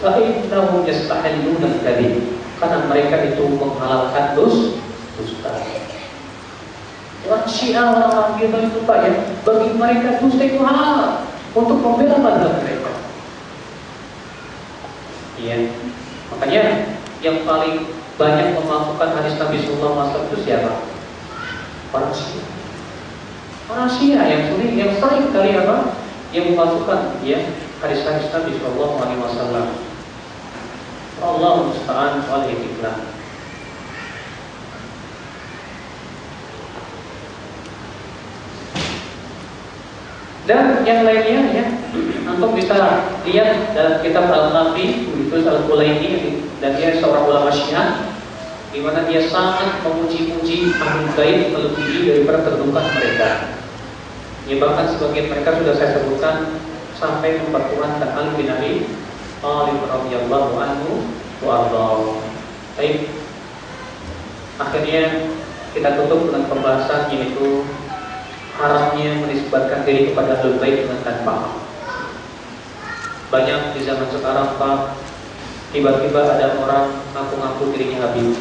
Fa innahum yastahilluna al-kadhib, karena mereka itu menghalalkan dusta. Orang Syiah, orang kita itu Pak ya, bagi mereka dusta itu halal untuk membela mazhab mereka. Iya, makanya yang paling banyak memasukkan hadis Nabi Sallallahu Alaihi Wasallam itu siapa? Orang Syiah. Orang Syiah yang sering kali apa? Yang memasukkan ya hadis-hadis Nabi Sallallahu Alaihi Wasallam. Allah musta'an wal istiqlal. Dan yang lainnya ya, untuk bisa lihat dalam kitab Al-Kafi, itu Al-Kulaini, dan dia seorang ulama Syiah, di mana dia sangat memuji-muji Ahlul Bait melebihi daripada kedudukan mereka. Ya, bahkan sebagian mereka sudah saya sebutkan sampai mempertuhankan Ali bin Abi Thalib radhiyallahu anhu wa ardhahu. Baik, akhirnya kita tutup dengan pembahasan yaitu haramnya menisbatkan diri kepada Ahlul Bait dengan tanpa hak. Banyak di zaman sekarang Pak, tiba-tiba ada orang ngaku-ngaku dirinya Habib,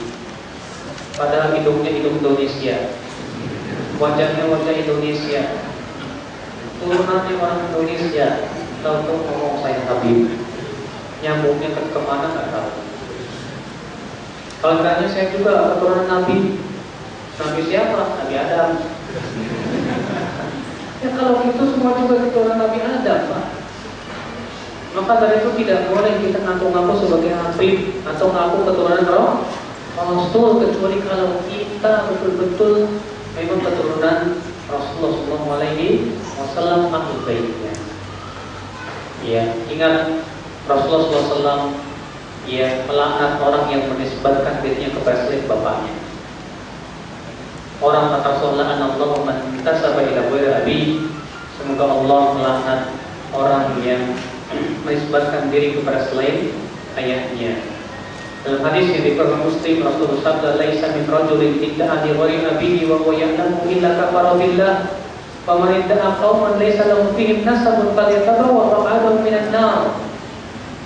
padahal hidungnya hidung Indonesia, wajahnya wajah Indonesia, turunannya orang Indonesia, tahu-tahu ngomong saya Habib, nyambungnya kemana nggak tahu. Kalau ditanya saya juga keturunan Nabi, Nabi siapa? Nabi Adam. Ya kalau gitu semua juga keturunan Nabi Adam Pak. Maka dari itu tidak boleh kita ngaku-ngaku sebagai Habib atau ngaku keturunan Rasul, kecuali kalau kita betul-betul memang keturunan Rasulullah SAW Ahlul Baitnya. Ya, ingat Rasulullah SAW ya melaknat orang yang menisbatkan dirinya kepada selain bapaknya. Orang kata Rasulullah, "Anallahu man tasaba ila ghairi abi." Semoga Allah melaknat orang yang menisbatkan diri kepada selain ayahnya. Dalam hadis yang diriwayatkan Muslim, Rasulullah bersabda, "Laisa min rajulin idda'a li ghairi abihi wa huwa ya'lamu illa kafara billah. Wa man idda'a qauman laisa lahu fihim nasabun falyatabawwa maq'adahu minan nar."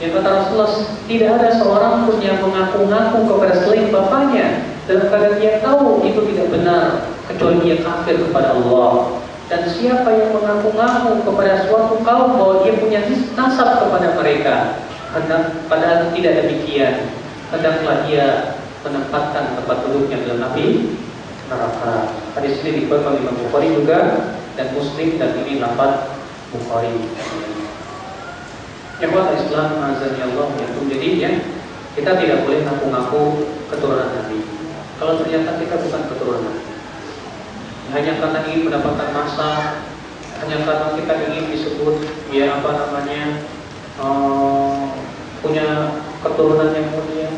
Yang kata Rasulullah, tidak ada seorang pun yang mengaku-ngaku kepada selain bapaknya dalam keadaan dia tahu itu tidak benar, kecuali dia kafir kepada Allah. Dan siapa yang mengaku-ngaku kepada suatu kaum bahwa dia punya nasab kepada mereka, padahal tidak demikian, hendaklah dia menempatkan tempat duduknya dalam api neraka. Hadis ini dikeluarkan oleh Imam Bukhari juga dan Muslim, dan ini lafaz Bukhari. Ikhwat Islam azan ya Allah ya. Jadi ya, kita tidak boleh ngaku-ngaku keturunan Nabi kalau ternyata kita bukan keturunan Nabi. Hanya karena ingin mendapatkan masa, hanya karena kita ingin disebut ya apa namanya punya keturunan yang mulia.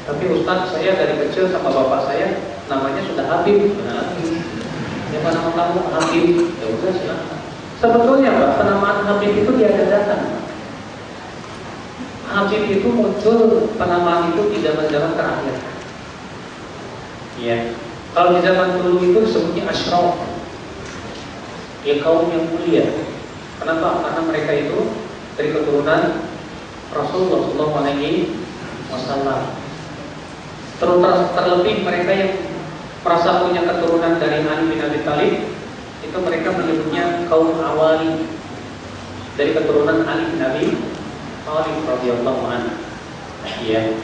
Tapi Ustaz, saya dari kecil sama bapak saya namanya sudah Habib. Nah, ya nama kamu Habib, ya udah silakan. Sebetulnya Pak, penamaan Habib itu diadakan. Habib itu muncul, penamaan itu di zaman-zaman terakhir. Ya, kalau di zaman dulu itu disebutnya Ashraf, ya kaum yang mulia. Kenapa? Karena mereka itu dari keturunan Rasulullah SAW. Terlebih mereka yang merasa punya keturunan dari Ali bin Abi Thalib, itu mereka menyebutnya kaum Awali, dari keturunan Ali bin Abi Thalib radhiyallahu anhu. Ya.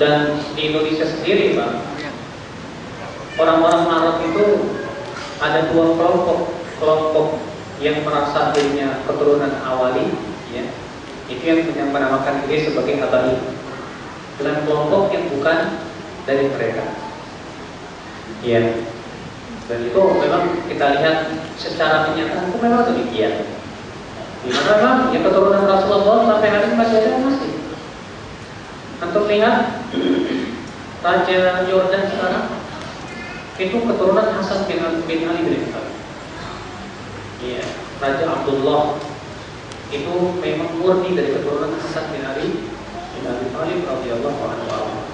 Dan di Indonesia sendiri, Pak, orang-orang Arab itu ada dua kelompok yang merasa dirinya keturunan Awali, ya. Itu yang menamakan diri sebagai Abai. Dan kelompok yang bukan dari mereka, ya. Dan itu memang kita lihat secara kenyataan itu memang demikian. Dimana memang yang keturunan Rasulullah sampai hari ini masih ada, masih. Antum lihat Raja Yordan sekarang itu keturunan Hasan bin Ali bin Abi Thalib. Ya, Raja Abdullah itu memang murni dari keturunan Hasan bin Ali bin Abi Thalib radhiyallahu anhu.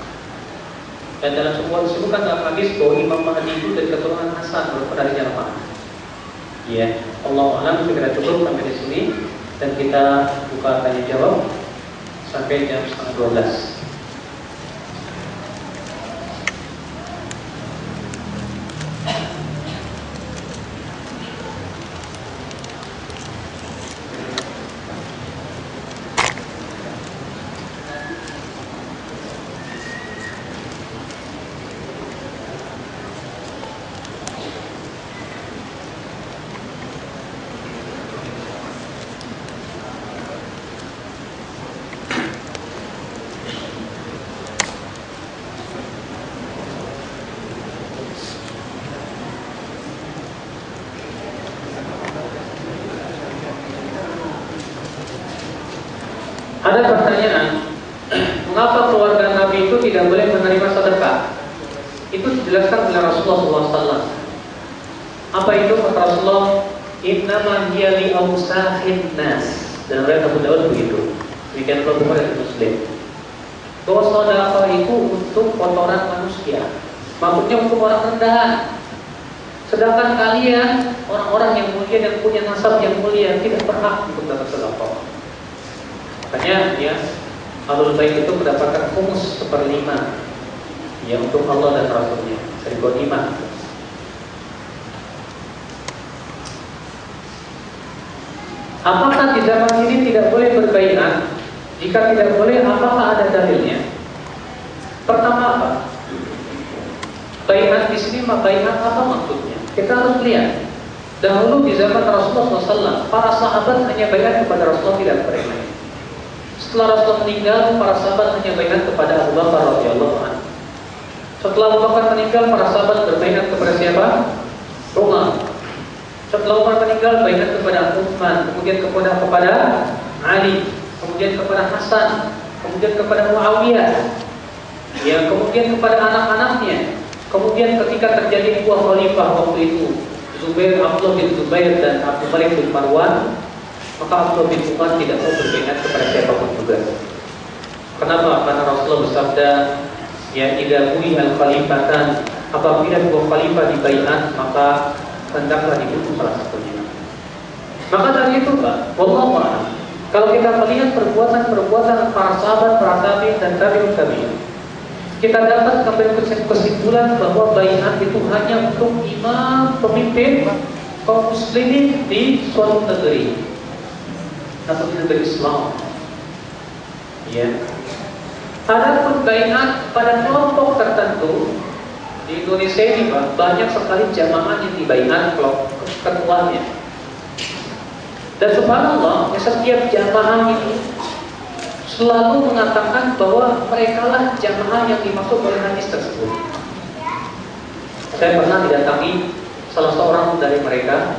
Dan dalam sebuah disebutkan dalam hadis bahwa Imam Mahdi itu dari keturunan Hasan walaupun dari Jalman. Ya, Allah alam, segera cukup sampai di sini dan kita buka tanya jawab. sampai jam setengah 12. Ada pertanyaan, mengapa keluarga Nabi itu tidak boleh menerima sedekah? Itu dijelaskan oleh Rasulullah SAW. Apa itu kata Rasulullah? Innama hiya li awsahin nas. Dan riwayat Abu Dawud begitu. Demikian pula Bukhari dan Muslim. Bahwa sedekah itu untuk kotoran manusia. Maksudnya untuk orang rendahan. Sedangkan kalian orang-orang yang mulia dan punya nasab yang mulia tidak berhak untuk dapat sedekah. Makanya ya, Ahlul Bait itu mendapatkan khumus 1/5 ya untuk Allah dan Rasulnya dari ghanimah. Apakah di zaman ini tidak boleh berbaiat? Jika tidak boleh, apakah ada dalilnya? Pertama apa? Baiat di sini baiat apa maksudnya? Kita harus lihat. Dahulu di zaman Rasulullah SAW, para sahabat hanya baiat kepada Rasulullah, tidak kepada lain. Setelah Rasulullah meninggal, para sahabat hanya baiat kepada Abu Bakar radhiyallahu anhu. Setelah Abu Bakar meninggal, para sahabat berbaiat kepada siapa? Umar. Setelah Umar meninggal, baiat kepada Utsman, kemudian kepada Ali, kemudian kepada Hasan, kemudian kepada Muawiyah, ya, kemudian kepada anak-anaknya. Kemudian ketika terjadi dua khalifah waktu itu, Abdullah bin Zubair dan Abdul Malik bin Marwan, maka Abdullah bin Umar tidak mau berbaiat kepada siapapun juga. Kenapa? Karena Rasulullah bersabda, ya idza bu'al khalifatan, apabila dua khalifah dibaiat, maka hendaklah dibunuh salah satunya. Maka dari itu, Pak, wallahu a'lam, kalau kita melihat perbuatan-perbuatan para sahabat, para tabi'in dan tabi'ut tabi'in, kita dapat mengambil kesimpulan bahwa baiat itu hanya untuk imam, pemimpin kaum muslimin di suatu negeri atau di negeri Islam. Ya. Adapun baiat pada kelompok tertentu di Indonesia ini, Pak, banyak sekali jamaah yang dibaiat ketuanya. Dan subhanallah, setiap jamaah ini selalu mengatakan bahwa merekalah jamaah yang dimaksud oleh hadis tersebut. Saya pernah didatangi salah seorang dari mereka,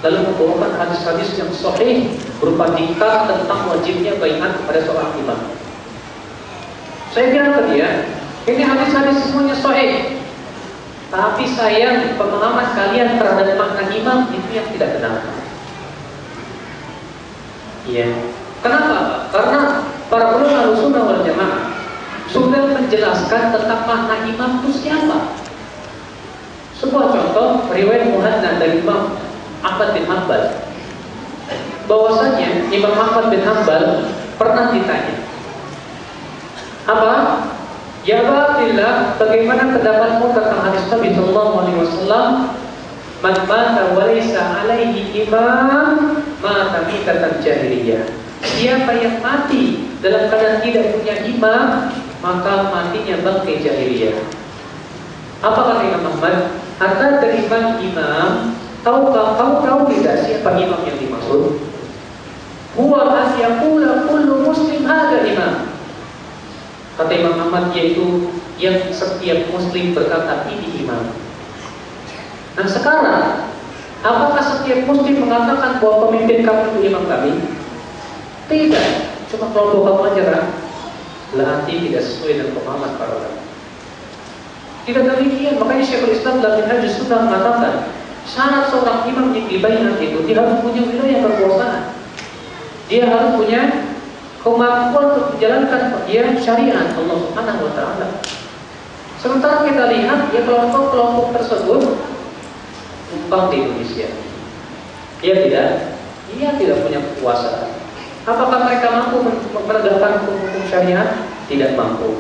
lalu membawakan hadis-hadis yang sahih berupa diktat tentang wajibnya baiat kepada seorang imam. Saya bilang ke dia, ini hadis-hadis semuanya sahih, tapi sayang pemahaman kalian terhadap makna imam itu yang tidak benar. Iya. Kenapa? Karena para ulama Ahlussunnah wal Jamaah sudah menjelaskan tentang makna imam itu siapa. Sebuah contoh riwayat Muhannad dari Imam Ahmad bin Hanbal, bahwasanya Imam Ahmad bin Hanbal pernah ditanya, apa? Ya Abdillah, bagaimana pendapatmu tentang hadis Nabi sallallahu alaihi wasallam, man mata wa laysa alaihi imam mata mitatan jahiliyah. Siapa yang mati dalam keadaan tidak punya imam, maka matinya bangkai jahiliyah. Apa kata Imam Ahmad? Hatta dari imam, tahu tidak siapa imam yang dimaksud? Huwa an yaqula kullu muslim hadza imam. Kata Imam Ahmad, yaitu yang setiap muslim berkata ini imam. Nah sekarang, apakah setiap muslim mengatakan bahwa pemimpin kami itu imam kami? Tidak, cuma kelompok kamu aja kan? Berarti tidak sesuai dengan pemahaman para ulama. Tidak demikian, makanya Syekhul Islam dalam Minhajus Sunnah mengatakan syarat seorang imam yang dibaiat itu dia harus punya wilayah kekuasaan. Dia harus punya kemampuan untuk menjalankan syariat Allah Subhanahu wa taala. Sementara kita lihat ya kelompok-kelompok tersebut numpang di Indonesia. Dia tidak punya kekuasaan. Apakah mereka mampu menegakkan hukum syariat? Tidak mampu.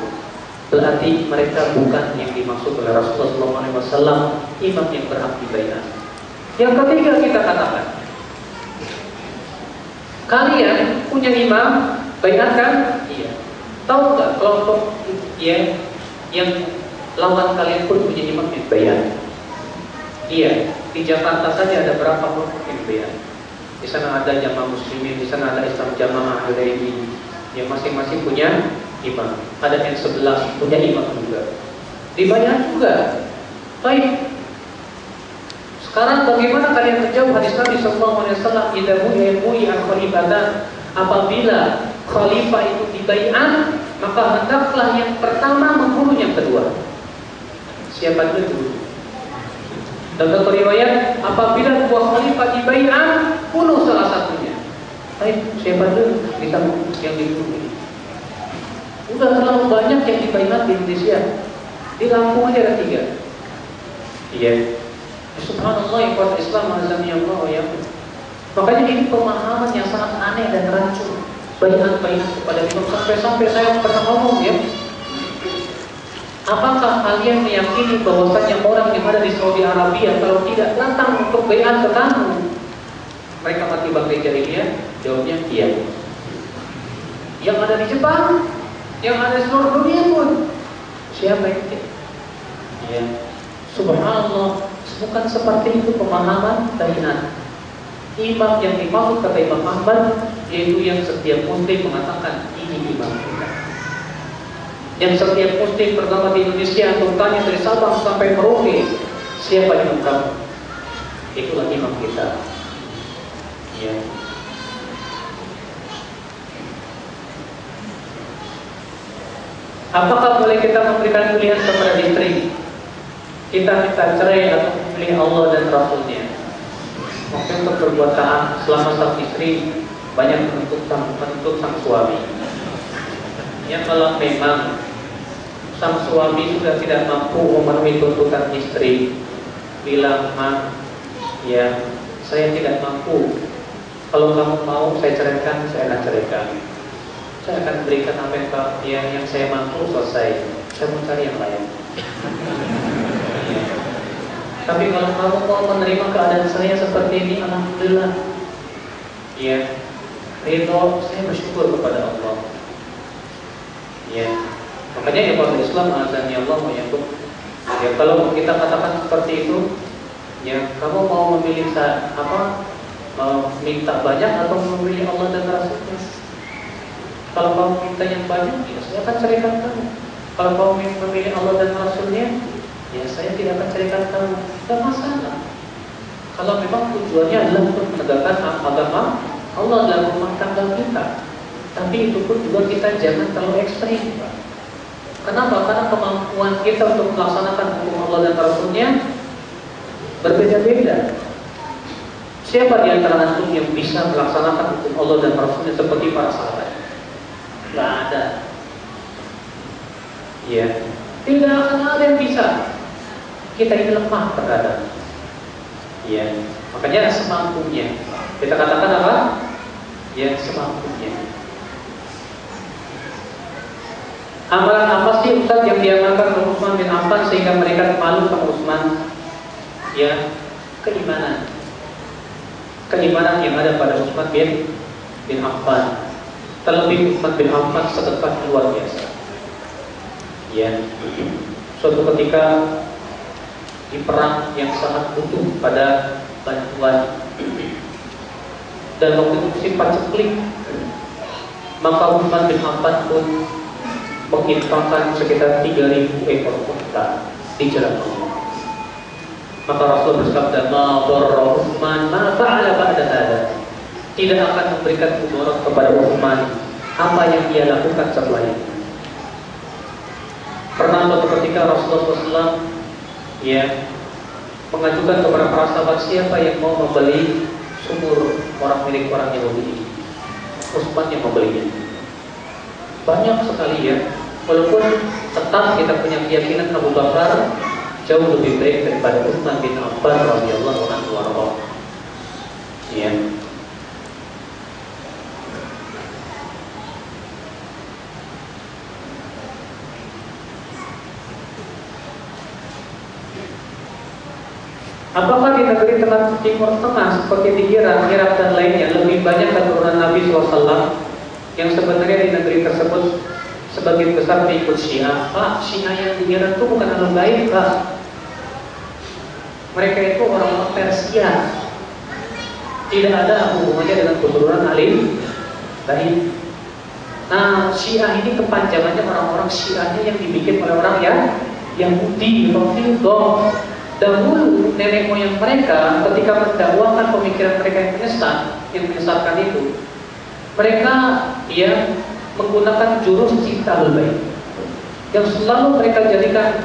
Berarti mereka bukan yang dimaksud oleh Rasulullah SAW, imam yang berhak dibaiat. Yang ketiga kita katakan, kalian punya imam, baiat kan? Iya. Tahu nggak kelompok ya yang lawan kalian pun punya imam yang baiat? Iya. Di Jakarta saja ada berapa kelompok yang baiat? Di sana ada Jamaah Muslimin, di sana ada Islam Jamaah Al-Hudaybi, yang masing-masing punya imam. Ada yang 11 punya imam juga. Dibayar juga. Baik. Sekarang bagaimana kalian menjawab hadis Nabi sallallahu alaihi wasallam, "Idza bu'iya khalifatan", apabila khalifah itu dibaiat, maka hendaklah yang pertama membunuh yang kedua. Siapa dulu? Dan dalam riwayat, apabila dua khalifah dibaiat, bunuh salah satunya. Baik, siapa dulu kita yang dibunuh ini? Udah terlalu banyak yang dibaiat di Indonesia. Di Lampung aja ada 3. Iya. Subhanallah, ikhwan Islam azami Allah wa yakum. Makanya ini pemahaman yang sangat aneh dan rancu. Baiat-baiat kepada imam, sampai-sampai saya pernah ngomong ya. Apakah kalian meyakini bahwasanya orang yang ada di Saudi Arabia kalau tidak datang untuk baiat ke kamu, mereka mati bakti jahiliyah? Jawabnya iya. Yang ada di Jepang, yang ada di seluruh dunia pun, siapa itu? Ya, subhanallah, bukan seperti itu pemahaman baiat. Imam yang dimaksud kata Imam Ahmad yaitu yang setiap muslim mengatakan ini imam kita. Yang setiap muslim pertama di Indonesia untuk tanya dari Sabang sampai Merauke, siapa imam kamu? Itulah imam kita. Ya. Apakah boleh kita memberikan pilihan kepada istri? Kita minta cerai atau memilih Allah dan Rasulnya? Mungkin untuk berbuat taat selama sang istri banyak menuntut sang suami. Yang kalau memang sang suami sudah tidak mampu memenuhi tuntutan istri, bilang, "Ma, ya saya tidak mampu. Kalau kamu mau saya ceraikan, saya akan ceraikan. Saya akan berikan apa yang saya mampu, selesai. Saya mau cari yang lain." Tapi kalau kamu mau menerima keadaan saya seperti ini, alhamdulillah. Ya, ridho, saya bersyukur kepada Allah. Ya, makanya ya Pak Islam azan ya Allah menyambut. Ya kalau kita katakan seperti itu, ya kamu mau memilih minta banyak atau memilih Allah dan Rasulnya? Kalau kamu minta yang banyak, ya saya akan ceraikan kamu. Kalau kamu memilih Allah dan Rasulnya, ya saya tidak akan ceraikan kamu. Tidak masalah. Kalau memang tujuannya adalah untuk menegakkan agama Allah dalam rumah tangga kita. Tapi itu pun juga kita jangan terlalu ekstrim, Pak. Kenapa? Karena kemampuan kita untuk melaksanakan hukum Allah dan Rasulnya berbeda-beda. Siapa di antara antum yang bisa melaksanakan hukum Allah dan Rasulnya seperti para sahabat? Tidak ada. Ya, tidak akan ada yang bisa. Kita ini lemah terkadang. Ya, makanya semampunya. Kita katakan apa? Ya, semampunya. Amalan apa sih Ustaz yang diamalkan oleh Utsman bin Affan sehingga mereka malu sama Utsman? Ya, keimanan. Keimanan yang ada pada Utsman bin Affan. Terlebih Utsman bin Affan sedekah luar biasa. Ya, suatu ketika di perang yang sangat butuh pada bantuan dan waktu itu musim paceklik, maka Utsman bin Affan pun menginfakkan sekitar 3.000 ekor unta di jalan Allah. Maka Rasul bersabda, "Ma darra Utsman ma fa'ala ba'da hada." Tidak akan memberikan mudarat kepada Utsman apa yang dia lakukan setelah itu. Pernah suatu ketika Rasulullah SAW mengajukan kepada para sahabat, siapa yang mau membeli sumur milik orang Yahudi. Utsman yang membelinya. Banyak sekali ya. Walaupun tetap kita punya keyakinan Abu Bakar jauh lebih baik daripada Utsman bin Affan radhiyallahu anhu warḍah. Ya. Apakah di negeri Timur Tengah seperti di Irak dan lainnya lebih banyak keturunan Nabi SAW yang sebenarnya di negeri tersebut sebagian besar mengikut Syiah? Pak, Syiah yang di Irak itu bukan Ahlul Bait, Pak. Mereka itu orang-orang Persia. Tidak ada hubungannya dengan keturunan Ahlul Bait. Nah, Syiah ini kepanjangannya orang-orang Syiahnya yang dibikin oleh orang Yahudi, Rafidhah. Dahulu nenek moyang mereka ketika mendakwakan pemikiran mereka yang menyesatkan itu, mereka menggunakan jurus cinta Ahlul Bait yang selalu mereka jadikan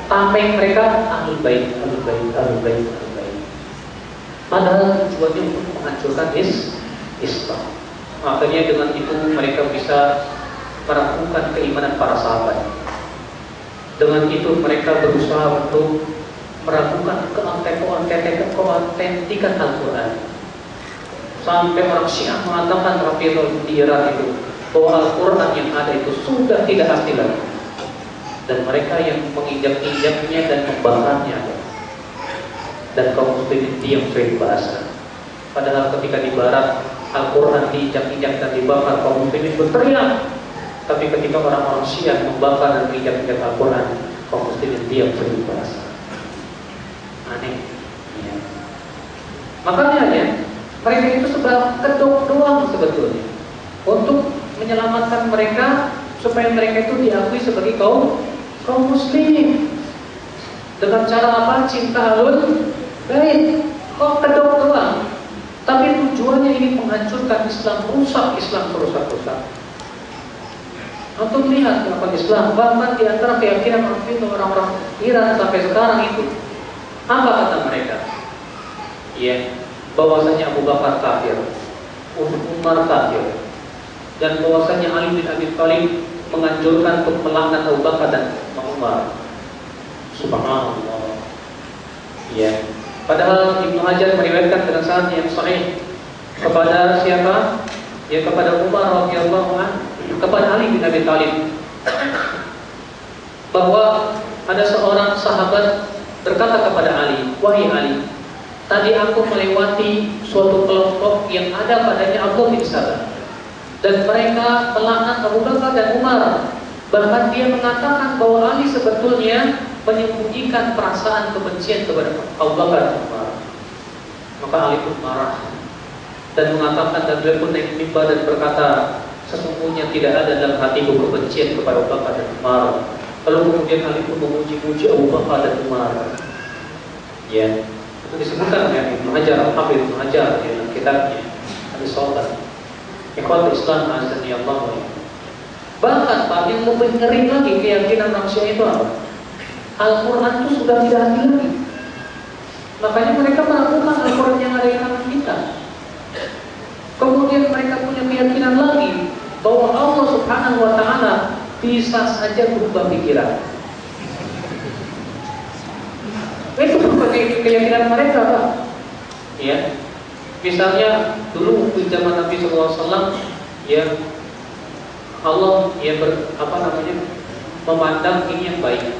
tameng mereka Ahlul Bait. Padahal tujuannya untuk menghancurkan Islam. Makanya dengan itu mereka bisa meragukan keimanan para sahabat. Dengan itu mereka berusaha untuk meragukan keautentikan Al-Quran. Sampai orang Syiah mengatakan Rafidhah di Irak itu bahwa Al-Quran yang ada itu sudah tidak asli lagi. Dan mereka yang menginjak-injaknya dan membakarnya. Dan kaum muslimin diam suai bahasa. Padahal ketika di barat Al-Quran diinjak-injak dan dibakar, kaum muslimin berteriak. Tapi ketika orang-orang Syiah membakar dan menginjak-injak Al-Quran, kaum muslimin diam suai bahasa. Aneh. Ya. Makanya mereka itu sebab kedok doang sebetulnya untuk menyelamatkan mereka supaya mereka itu diakui sebagai kaum muslim. Dengan cara apa? Cinta Ahlul Bait. Kok kedok doang? Tapi tujuannya ingin menghancurkan Islam, rusak Islam, rusak. Untuk melihat kenapa Islam, bahkan di antara keyakinan orang-orang Iran sampai sekarang itu, apa kata mereka? Bahwasanya Abu Bakar kafir, Umar kafir, dan bahwasanya Ali bin Abi Thalib menganjurkan untuk melaknat Abu Bakar dan Umar. Subhanallah. Padahal Ibnu Hajar meriwayatkan dengan sanad yang sahih kepada siapa? Kepada Umar radhiyallahu anhu, kepada Ali bin Abi Thalib, bahwa ada seorang sahabat berkata kepada Ali, "Wahai Ali, tadi aku melewati suatu kelompok yang ada padanya Abdullah bin Sabah, dan mereka melaknat Abu Bakar dan Umar. Bahkan dia mengatakan bahwa Ali sebetulnya menyembunyikan perasaan kebencian kepada Abu Bakar dan Umar." Maka Ali pun marah dan mengatakan, dan beliau pun naik mimbar dan berkata, "Sesungguhnya tidak ada dalam hatiku kebencian kepada Abu Bakar dan Umar." Lalu kemudian Ali pun memuji-muji Abu Bakar dan Umar. Itu disebutkan oleh Ibnu Hajar, Al-Hafidz Ibnu Hajar dalam kitabnya Al-Sholat. Ikhwatul Islam azani Allah. Bahkan Pak, yang lebih ngeri lagi keyakinan orang Syiah itu apa? Al-Quran itu sudah tidak adil lagi. Makanya mereka melakukan Al-Quran yang ada di tangan kita. Kemudian mereka punya keyakinan lagi bahwa Allah Subhanahu wa Ta'ala bisa saja berubah pikiran. Itu bukan keyakinan mereka, Pak. Misalnya dulu di zaman Nabi SAW, Allah memandang ini yang baik,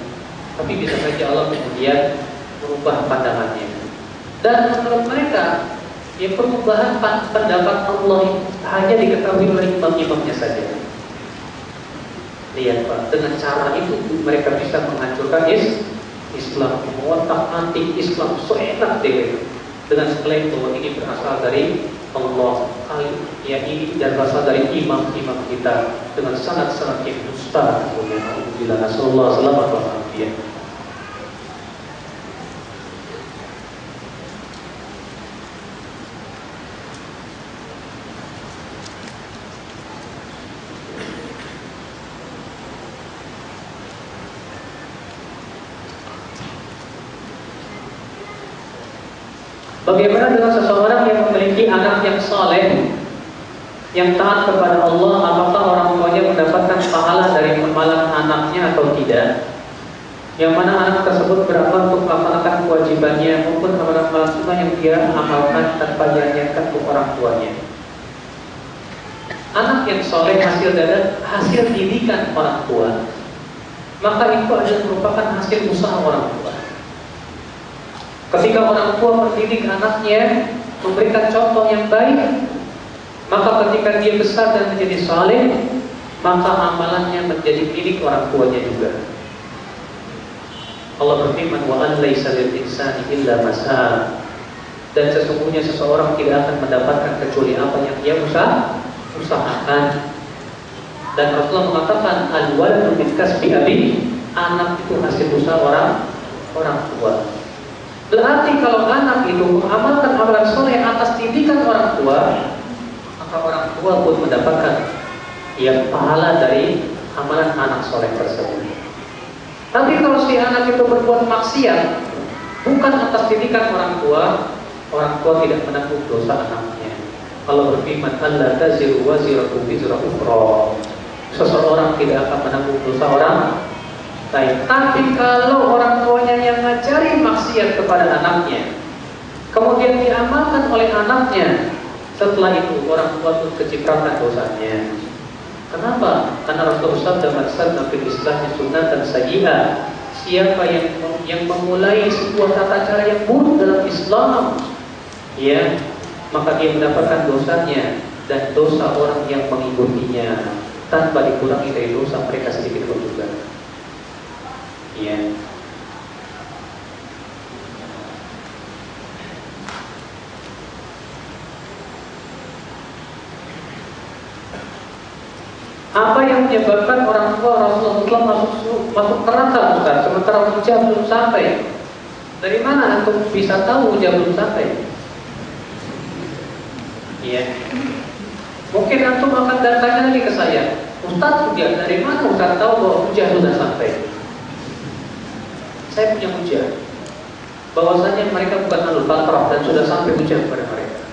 tapi bisa saja Allah kemudian merubah pandangannya. Dan menurut mereka, perubahan pendapat Allah hanya diketahui oleh imam-imamnya saja. Lihat Pak, dengan cara itu mereka bisa menghancurkan Islam, mengotak-atik Islam seenak deh, dengan klaim bahwa ini berasal dari Allah, ini dan berasal dari imam-imam kita, dengan sangat-sangat dusta. Alhamdulillah, nasallallahu alaihi wasallam. Bagaimana dengan seseorang yang memiliki anak yang saleh, yang taat kepada Allah, apakah orang tuanya mendapatkan pahala dari amalan anaknya atau tidak? Yang mana anak tersebut beramal untuk melaksanakan kewajibannya maupun amalan sunnah yang dia amalkan tanpa diajarkan ke orang tuanya. Anak yang saleh hasil didikan orang tua, maka itu adalah merupakan hasil usaha orang tua. Ketika orang tua mendidik anaknya, memberikan contoh yang baik, maka ketika dia besar dan menjadi saleh, maka amalannya menjadi milik orang tuanya juga. Allah berfirman, wa an laisa lil insani illa ma sa'a. Dan sesungguhnya seseorang tidak akan mendapatkan kecuali apa yang dia usahakan. Dan Rasulullah mengatakan, al-waladu min kasbi abi, anak itu hasil usaha orang tua. Berarti kalau anak itu mengamalkan amalan soleh atas didikan orang tua, maka orang tua pun mendapatkan pahala dari amalan anak soleh tersebut. Tapi kalau si anak itu berbuat maksiat bukan atas didikan orang tua tidak menanggung dosa anaknya. Allah berfirman, alla taziru waziratu wizra ukhra. Seseorang tidak akan menanggung dosa orang lain. Tapi kalau orang tuanya yang ngajari maksiat kepada anaknya, kemudian diamalkan oleh anaknya, setelah itu orang tua itu kecipratan dosanya. Kenapa? Karena Rasulullah bersabda, "Man sanna fil Islami sunnatan sayyi'ah." Siapa yang memulai sebuah tata cara yang buruk dalam Islam, ya, maka dia mendapatkan dosanya dan dosa orang yang mengikutinya tanpa dikurangi dari dosa mereka sedikit pun juga. Ya. Apa yang menyebabkan orang tua Rasulullah masuk neraka, Ustaz, sementara ujian belum sampai? Dari mana antum bisa tahu ujian belum sampai? Iya. Mungkin antum akan datanya lagi ke saya, Ustaz, ujian dari mana Ustaz tahu bahwa ujian sudah sampai? Saya punya ujian bahwasanya mereka bukan ahlul fatrah dan sudah sampai ujian kepada mereka.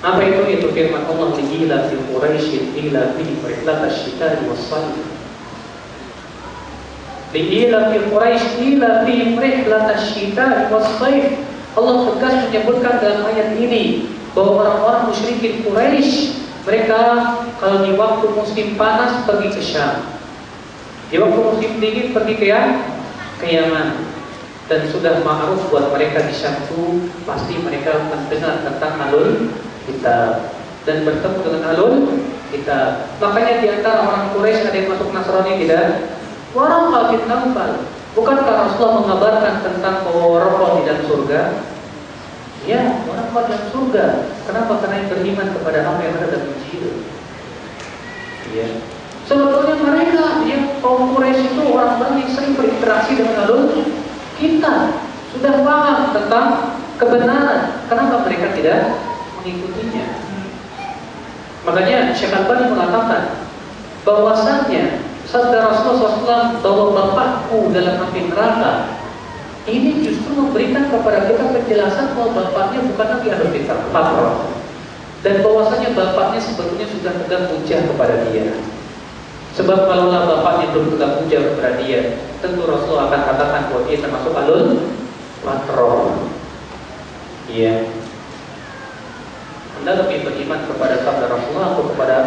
Apa itu firman Allah, ila fi Quraisy ila fi rihlat asy-syita'i was-sayf. Ila fi Quraisy ila fi rihlat asy-syita'i was-sayf. Allah tegas menyebutkan dalam ayat ini bahwa orang-orang musyrikin Quraisy, mereka kalau di waktu musim panas pergi ke Syam, di waktu musim dingin pergi ke Yaman. Dan sudah ma'ruf buat mereka di Syam itu pasti mereka mendengar tentang alul kitab dan bertemu dengan alul kitab. Makanya di antara orang Quraisy ada yang masuk Nasrani tidak? Waraqah bin Nawfal. Bukankah Rasulullah mengabarkan tentang bahwa Waraqah di dalam surga? Ya, Waraqah dalam surga. Kenapa? Karena yang beriman kepada apa yang ada dalam Injil. Ya. Sebetulnya mereka, yang kaum Quraisy itu orang-orang yang sering berinteraksi dengan alul kitab, sudah paham tentang kebenaran. Kenapa mereka tidak mengikutinya? Makanya Syekh Al-Albani mengatakan bahwasannya sabda Rasulullah SAW bahwa bapakku dalam api neraka ini justru memberikan kepada kita penjelasan bahwa bapaknya bukan lagi ahlul kitab, dan bahwasanya bapaknya sebetulnya sudah pegang hujah kepada dia. Sebab kalaulah bapaknya belum pegang hujah kepada dia, tentu Rasulullah akan katakan bahwa dia termasuk ahlul fatrah. Iya. Anda lebih beriman kepada sabda Rasulullah atau kepada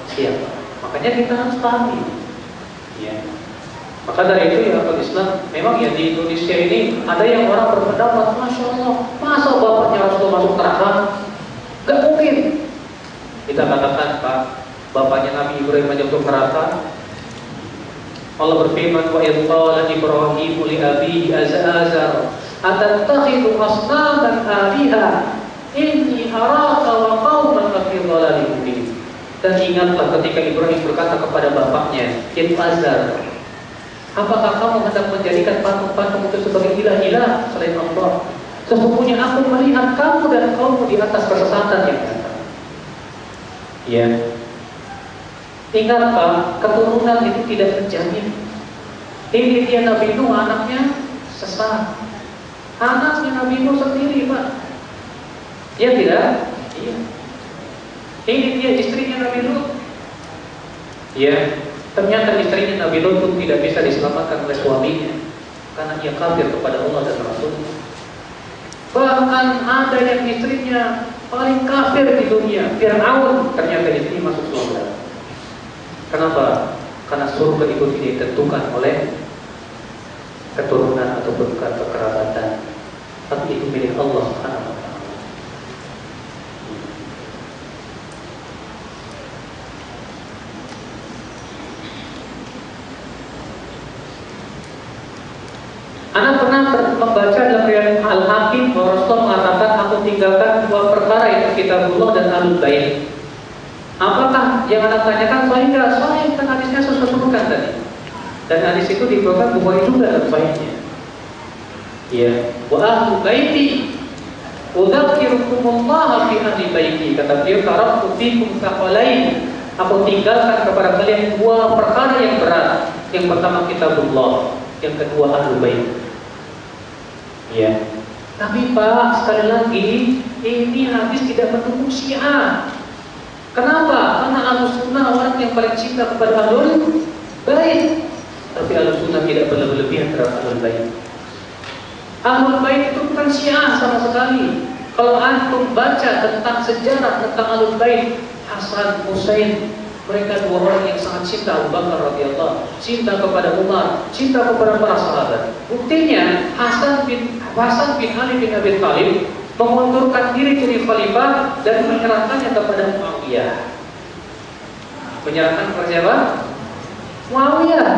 siapa? Makanya kita harus pahami. Ya. Maka dari itu ya, Islam memang ya di Indonesia ini ada yang orang berpendapat, Masya Allah, masa bapaknya Rasulullah masuk neraka? Gak mungkin. Kita katakan, Pak, bapaknya Nabi Ibrahim aja masuk neraka. Allah berfirman, wa idh qala Ibrahim li abihi azar atattakhidhu asnaman aliha inni araka wa qaumaka fi dhalalin mubin. Dan ingatlah ketika Ibrahim berkata kepada bapaknya, yaitu Azar, apakah kamu hendak menjadikan patung-patung itu sebagai ilah-ilah selain Allah? Sesungguhnya aku melihat kamu dan kaummu di atas kesesatan yang nyata. Ya. Ingat Pak, keturunan itu tidak terjamin. Ini dia Nabi Nuh, anaknya sesat. Anaknya Nabi Nuh sendiri, Pak. Iya tidak? Iya. Ini dia istrinya Nabi Lut. Ya, ternyata istrinya Nabi Lut pun tidak bisa diselamatkan oleh suaminya karena ia kafir kepada Allah dan Rasulnya. Bahkan ada yang istrinya paling kafir di dunia, Fir'aun, ternyata istrinya masuk surga. Kenapa? Karena surga itu tidak ditentukan oleh keturunan ataupun kekerabatan, tapi membaca dalam riwayat Al-Hakim bahwa Rasulullah mengatakan, aku tinggalkan dua perkara, yaitu kitabullah dan Ahlul Bait. Apakah yang Anda tanyakan sahih enggak? Sahih, kan hadisnya saya sebutkan tadi. Dan hadis itu diriwayatkan Bukhari juga dalam sahihnya. Ya, wa Ahlul Baiti udzakkirukumullah fi ahli baiti. Kata beliau, taraktu fikum thaqalain. Aku tinggalkan kepada kalian dua perkara yang berat. Yang pertama kitabullah, yang kedua Ahlul Bait. Ya. Tapi Pak, sekali lagi, ini hadis tidak mendukung Syiah. Kenapa? Karena Ahlus Sunnah orang yang paling cinta kepada Ahlul Bait. Tapi Ahlus Sunnah tidak berlebihan terhadap Ahlul Bait. Ahlul Bait itu bukan Syiah sama sekali. Kalau antum baca tentang sejarah tentang Ahlul Bait, Hasan, Husain, mereka dua orang yang sangat cinta Abu Bakar radhiyallahu, cinta kepada Umar, cinta kepada para sahabat. Buktinya Hasan bin Ali bin Abi Thalib mengundurkan diri jadi khalifah dan menyerahkannya kepada Muawiyah. Menyerahkan kepada siapa? Muawiyah.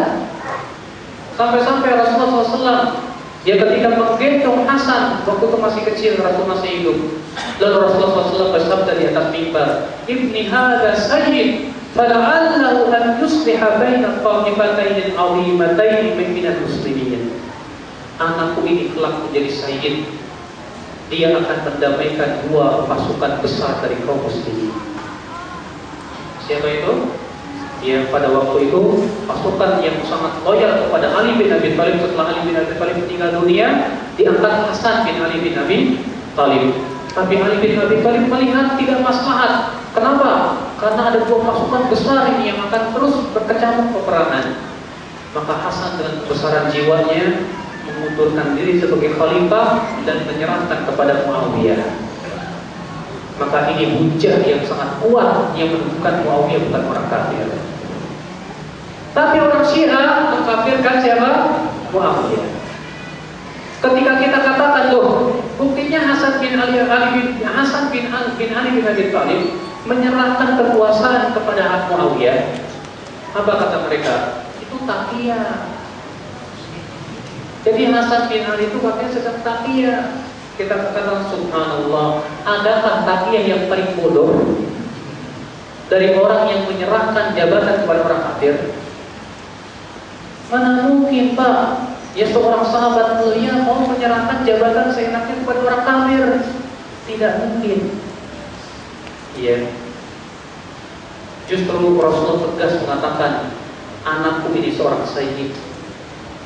Sampai-sampai Rasulullah SAW, dia ketika menggendong Hasan waktu itu masih kecil, Rasul masih hidup. Lalu Rasulullah SAW bersabda di atas mimbar, "Ibni hadza sayyid, fala'allahu an yusliha baina qawmifatayn 'azimatayn minal muslimin." Anakku ini kelak menjadi sayyid. Dia akan mendamaikan dua pasukan besar dari kaum muslimin. Siapa itu? Ya, pada waktu itu pasukan yang sangat loyal kepada Ali bin Abi Thalib. Setelah Ali bin Abi Thalib meninggal dunia, diangkat Hasan bin Ali bin Abi Thalib. Tapi Ali bin Abi Thalib melihat tidak maslahat. Kenapa? Karena ada dua pasukan besar ini yang akan terus berkecamuk peperangan. Maka Hasan dengan kebesaran jiwanya mengundurkan diri sebagai khalifah dan menyerahkan kepada Muawiyah. Maka ini hujah yang sangat kuat yang menunjukkan Muawiyah bukan orang kafir. Tapi orang Syiah mengkafirkan siapa? Muawiyah. Ketika kita katakan, loh, buktinya Hasan bin Ali bin Abi Thalib menyerahkan kekuasaan kepada Muawiyah. Apa kata mereka? Itu taqiyah. Jadi Hasan bin Ali itu katanya sedang taqiyah. Kita katakan subhanallah, adakah taqiyah yang paling bodoh dari orang yang menyerahkan jabatan kepada orang kafir? Mana mungkin, Pak? Ya, seorang sahabat mulia mau menyerahkan jabatan seenaknya kepada orang kafir? Tidak mungkin. Iya. Justru Rasulullah tegas mengatakan, anakku ini seorang sayyid.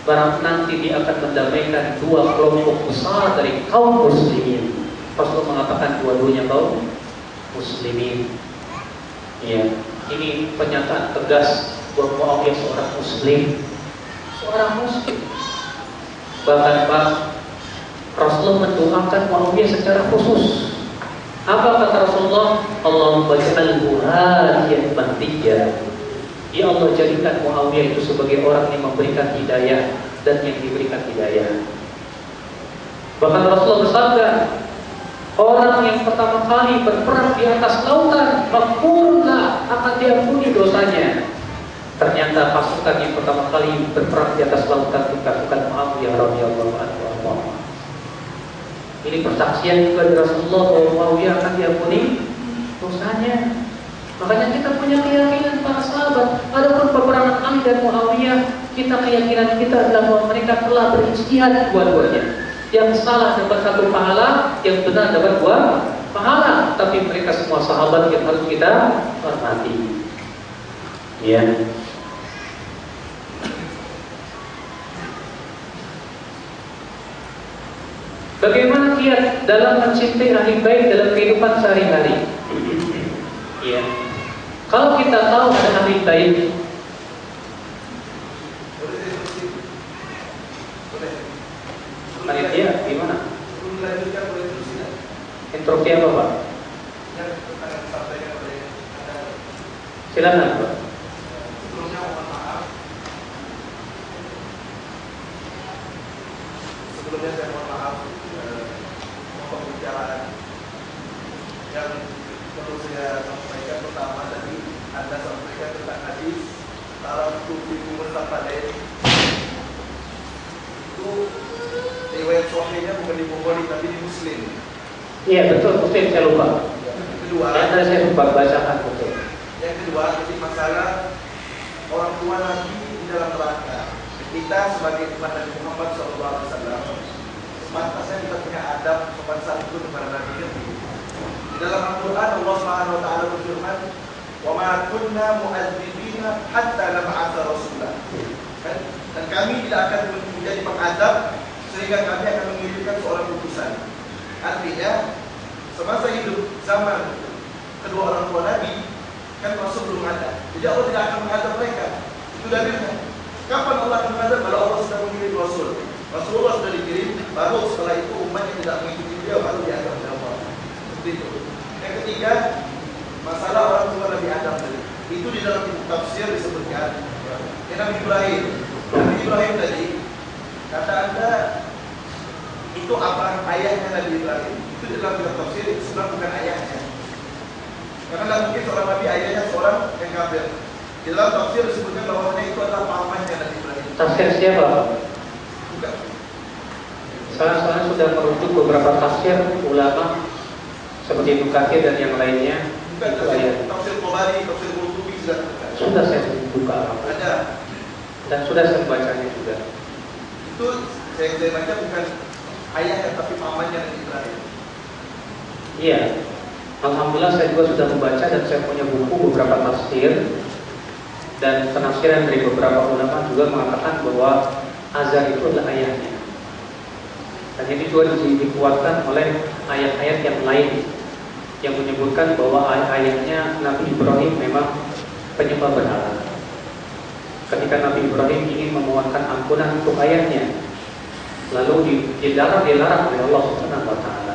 Barang nanti dia akan mendamaikan dua kelompok besar dari kaum muslimin. Rasulullah mengatakan dua-duanya kaum muslimin. Ya, ini pernyataan tegas bahwa Muawiyah seorang muslim, Bahkan Pak, Rasulullah mendoakan Muawiyah secara khusus. Apa kata Rasulullah? Allahumma ja'alhu hadiyan mahdiyyan. Ya Allah, jadikan Muawiyah itu sebagai orang yang memberikan hidayah dan yang diberikan hidayah. Bahkan Rasulullah bersabda, orang yang pertama kali berperang di atas lautan, maghfurlah, akan diampuni dosanya. Ternyata pasukan yang pertama kali berperang di atas lautan itu pasukan Muawiyah radhiyallahu anhu. Ini persaksian juga dari Rasulullah bahwa Muawiyah akan diampuni dosanya. Makanya kita punya keyakinan para sahabat. Adapun peperangan Ali dan Muawiyah, keyakinan kita adalah bahwa mereka telah berijtihad dua-duanya. Yang salah dapat satu pahala, yang benar dapat dua pahala. Tapi mereka semua sahabat yang harus kita hormati. Ya. Bagaimana kiat dalam mencintai ahli bait dalam kehidupan sehari-hari? Ya. Kalau kita tahu ada ahli bait, panitia gimana? Instruksi apa, Pak? Silakan, Pak. Sebelumnya saya mohon maaf pembicaraan yang perlu saya sampaikan. Pertama tadi Anda sampaikan tentang hadis taraktu fikum mustaqbalain. Itu Bukhari tapi di Muslim. Iya betul, Muslim saya lupa. Yang kedua, Yang tadi saya lupa bacakan betul. yang kedua jadi masalah orang tua Nabi di dalam neraka. Kita sebagai umat Nabi Muhammad SAW sepantasnya kita punya adab sopan santun kepada Nabi Nabi. Di dalam Al-Quran Allah Subhanahu Wa Taala berfirman, "Wa ma kunna mu'adzibina hatta nab'atsa rasula." Dan kami tidak akan menjadi pengadab sehingga kami akan mengirimkan seorang utusan. Artinya semasa hidup zaman kedua orang tua Nabi kan Rasul belum ada. Jadi Allah tidak akan mengadab mereka. Itu dalilnya. Kapan Allah akan mengadab? Kalau Allah sudah mengirim Rasul. Rasulullah sudah dikirim, baru setelah itu umat yang tidak mengikuti beliau baru diadab oleh Allah. Seperti itu. Yang ketiga, masalah orang tua Nabi Adam tadi. Itu di dalam tafsir disebutkan. Yang Nabi Ibrahim. Nabi Ibrahim tadi, kata Anda itu apa ayahnya Nabi Ibrahim? Itu di dalam tafsir itu sebenarnya bukan ayahnya. Karena tidak mungkin seorang Nabi ayahnya seorang yang kafir. Di dalam tafsir disebutkan bahwa itu adalah pamannya Nabi Ibrahim. Tafsir siapa? Bukan. Saya sudah merujuk beberapa tafsir ulama seperti Ibnu Katsir dan yang lainnya. Bukan tafsir Tabari, tafsir Qurtubi sudah saya buka. Ada. Dan sudah saya bacanya juga. Itu saya baca bukan ayahnya tapi pamannya Nabi Ibrahim. Iya. Alhamdulillah saya juga sudah membaca dan saya punya buku beberapa tafsir dan penafsiran dari beberapa ulama juga mengatakan bahwa Azar itu adalah ayahnya. Dan ini juga dikuatkan oleh ayat-ayat yang lain yang menyebutkan bahwa ayahnya Nabi Ibrahim memang penyembah berhala. Ketika Nabi Ibrahim ingin memohonkan ampunan untuk ayahnya, lalu dilarang oleh Allah Subhanahu wa taala.